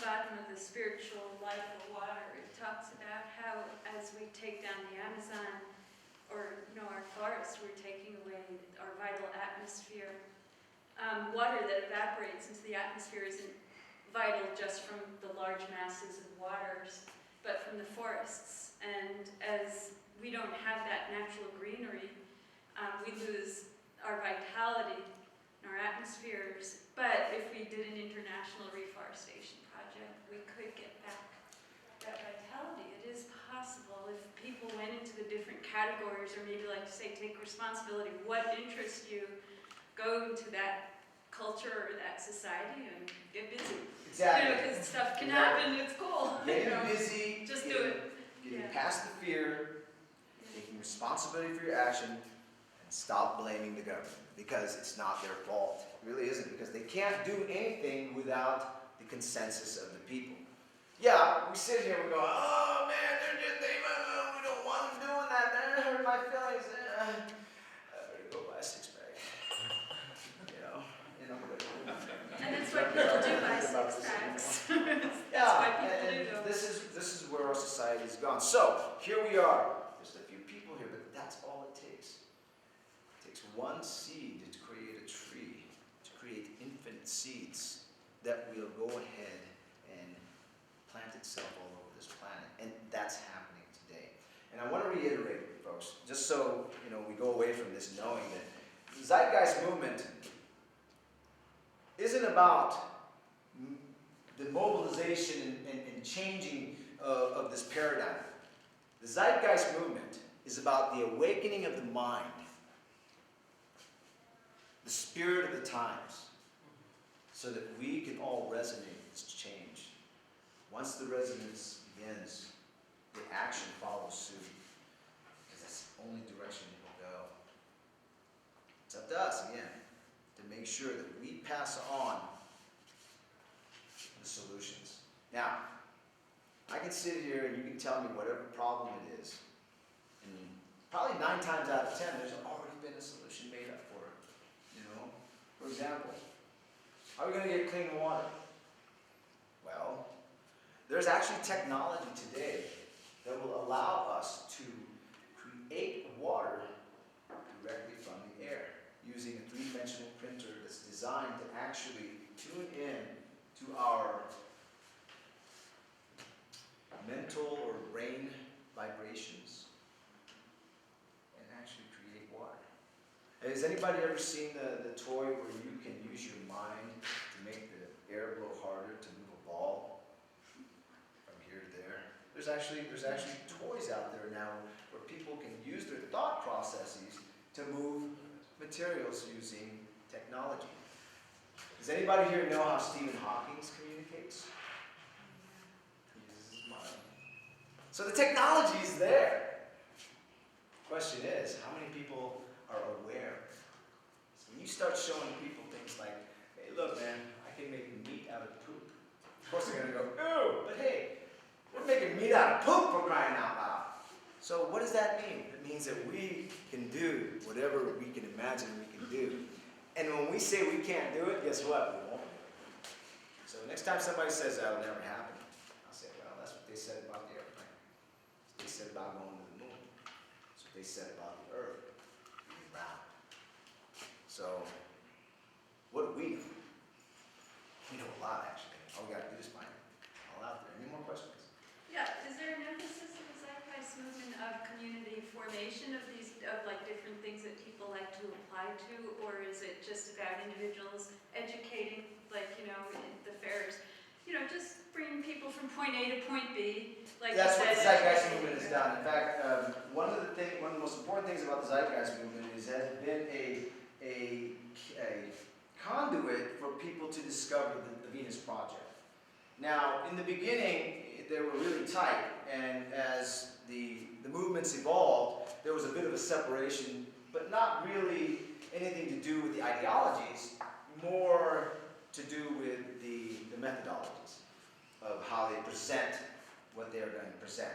bottom of the spiritual life of water, it talks about how as we take down the Amazon, or our forest, we're taking away our vital atmosphere. Water that evaporates into the atmosphere isn't vital just from the large masses of waters, but from the forests. And as we don't have that natural greenery, we lose our vitality in our atmospheres. But if we did an international reforestation project, we could get back that vitality. It is possible if people went into the different categories, or maybe like to say, take responsibility. What interests you? Go to that culture or that society and get busy. Exactly. Because stuff can happen. It's cool. Getting busy. Just do it. Getting past the fear, taking responsibility for your action, and stop blaming the government, because it's not their fault. It really isn't, because they can't do anything without the consensus of the people. Yeah, we sit here and we go, oh man, we don't want them doing that, man, it hurt my feelings. I better go buy a six-pack. And that's why people do buy six-packs. That's why people do those. This is where our society has gone. So, here we are. There's a few people here, but that's all it takes. It takes one seed to create a tree, to create infinite seeds that will go ahead and plant itself all over this planet. And that's happening today. And I want to reiterate, folks, just so we go away from this knowing that the Zeitgeist movement isn't about the mobilization and changing of this paradigm. The Zeitgeist movement is about the awakening of the mind, the spirit of the times, so that we can all resonate with this change. Once the resonance begins, the action follows suit, because that's the only direction it will go. It's up to us, again, to make sure that we pass on the solutions. Now, I can sit here and you can tell me whatever problem it is, and probably 9 times out of 10, there's already been a solution made up for it. For example, how are we going to get clean water? Well, there's actually technology today that will allow us to create water directly from the air, using a 3-dimensional printer that's designed to actually tune in to our mental or brain vibrations and actually create water. Has anybody ever seen the toy where you can use your mind to make the air blow harder to move a ball from here to there? There's actually toys out there now where people can use their thought processes to move materials using technology. Does anybody here know how Stephen Hawking communicates? He uses his mind. So the technology is there. Question is, how many people are aware? So when you start showing people things like, hey, look, man, I can make meat out of poop. Of course they're going to go, ooh, but hey, we're making meat out of poop, for crying out loud. So what does that mean? It means that we can do whatever we can imagine we can do. And when we say we can't do it, guess what? We won't do it. So next time somebody says that'll never happen, I'll say, well, that's what they said about the airplane. They said about going to the moon. That's what they said about the earth being round. So what do we know? We know a lot, actually. All we got to do is find it all out there. Any more questions? Yeah, is there an emphasis in the Zeitgeist movement of community formation of different things that people like to apply to, or is it just about individuals educating, in the fairs, just bringing people from point A to point B, like That's you what said, the Zeitgeist movement has done. In fact, one of the most important things about the Zeitgeist movement is it has been a conduit for people to discover the Venus Project. Now, in the beginning, they were really tight, and as the movements evolved, there was a bit of a separation, but not really anything to do with the ideologies, more to do with the methodologies of how they present what they're going to present.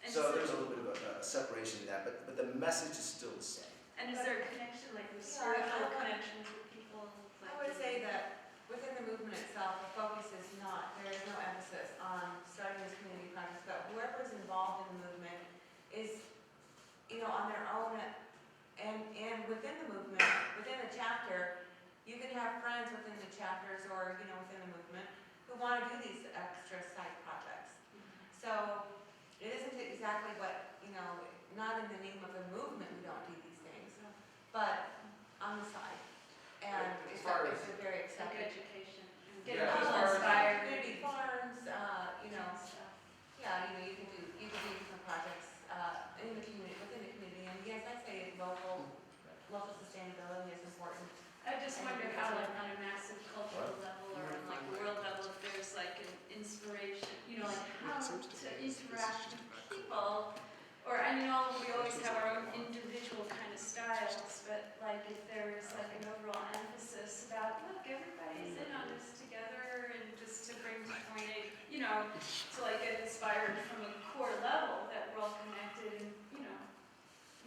And so there's a little bit of a separation in that, but the message is still the same. And is there a connection, like with spiritual connections with people? I would say that within the movement itself, the focus is not, there is no emphasis on their own, and within the movement, within the chapter, you can have friends within the chapters or, within the movement who want to do these extra side projects. So it isn't exactly what, not in the name of the movement we don't do these things, but on the side. And As it's far as- a very Like accepted. education, and Yeah, getting as people far as- inspired. Community farms, Stuff. yeah, you can do different projects, in the community, within the community. And yes, I'd say local sustainability is important. I just wonder how, like, on a massive cultural level or on like a world level, if there's like an inspiration, like how to interact with people. Or, we always have our own individual kind of styles, but like if there is like an overall emphasis about, look, everybody's in on this together and just to bring to point A, to like get inspired from a core level that we're all connected and,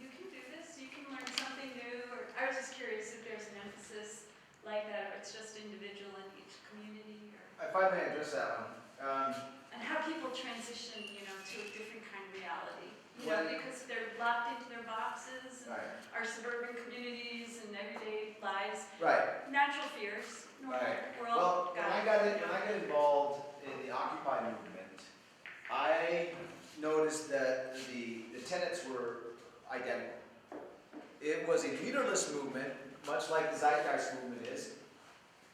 you can do this, you can learn something new, or I was just curious if there's an emphasis like that, or it's just individual in each community, or, If I may address that one. and how people transition, to a different kind of reality. Well- Because they're locked into their boxes, and Right, our suburban communities and everyday lives, right. natural fears, normal, Right. we're all Well, when I got involved in the Occupy movement, I noticed that the tenets were identical. It was a leaderless movement, much like the Zeitgeist movement is,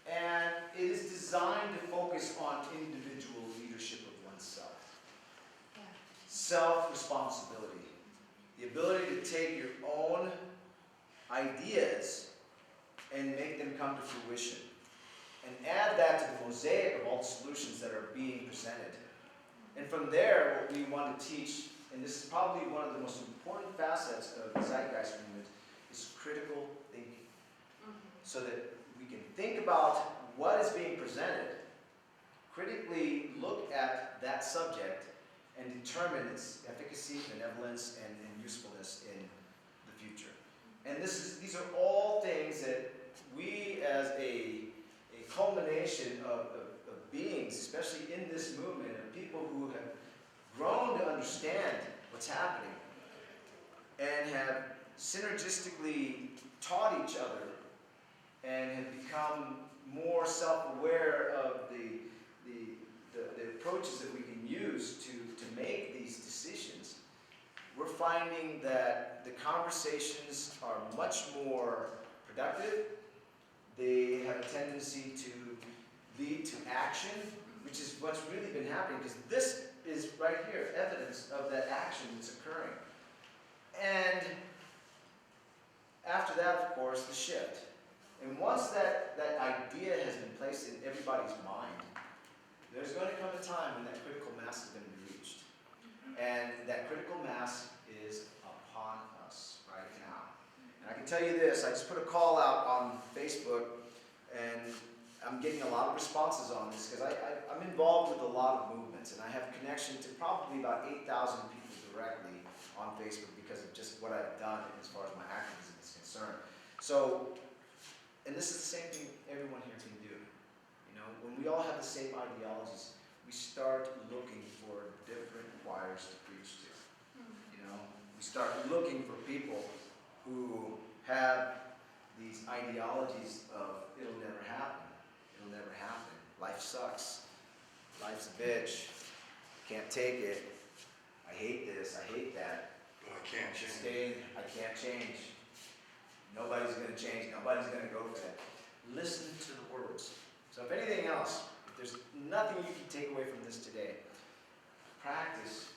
and it is designed to focus on individual leadership of oneself. Yeah. Self-responsibility. The ability to take your own ideas and make them come to fruition. And add that to the mosaic of all the solutions that are being presented. And from there, what we want to teach, and this is probably one of the most important facets of the Zeitgeist movement, is critical thinking. So that we can think about what is being presented, critically look at that subject, and determine its efficacy, benevolence, and usefulness in the future. And these are all things that we, as a culmination of beings, especially in this movement, of people who have grown to understand what's happening and have synergistically taught each other and have become more self-aware of the approaches that we can use to make these decisions. We're finding that the conversations are much more productive. They have a tendency to lead to action, which is what's really been happening, because this is right here, evidence of that action that's occurring. And after that, of course, the shift. And once that idea has been placed in everybody's mind, there's going to come a time when that critical mass is going to be reached. And that critical mass is upon us right now. And I can tell you this, I just put a call out on Facebook, and I'm getting a lot of responses on this, because I'm involved with a lot of movements, and I have connection to probably about 8,000 people directly on Facebook because of just what I've done as far as my activism is concerned. So, and this is the same thing everyone here can do. When we all have the same ideologies, we start looking for different choirs to preach to. We start looking for people who have these ideologies of it'll never happen. It'll never happen. Life sucks. Life's a bitch. Can't take it. I hate this. I hate that. I can't change. I can't change. Nobody's going to change. Nobody's going to go for that. Listen to the words. So if anything else, if there's nothing you can take away from this today, practice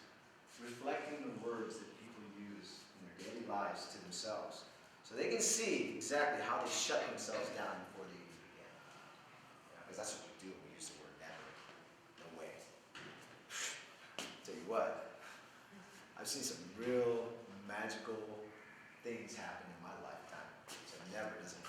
reflecting the words that people use in their daily lives to themselves. So they can see exactly how they shut themselves down before they even begin. Because that's what we do when we use the word never. No way. Tell you what, I've seen some real magical things happen in my lifetime. So never doesn't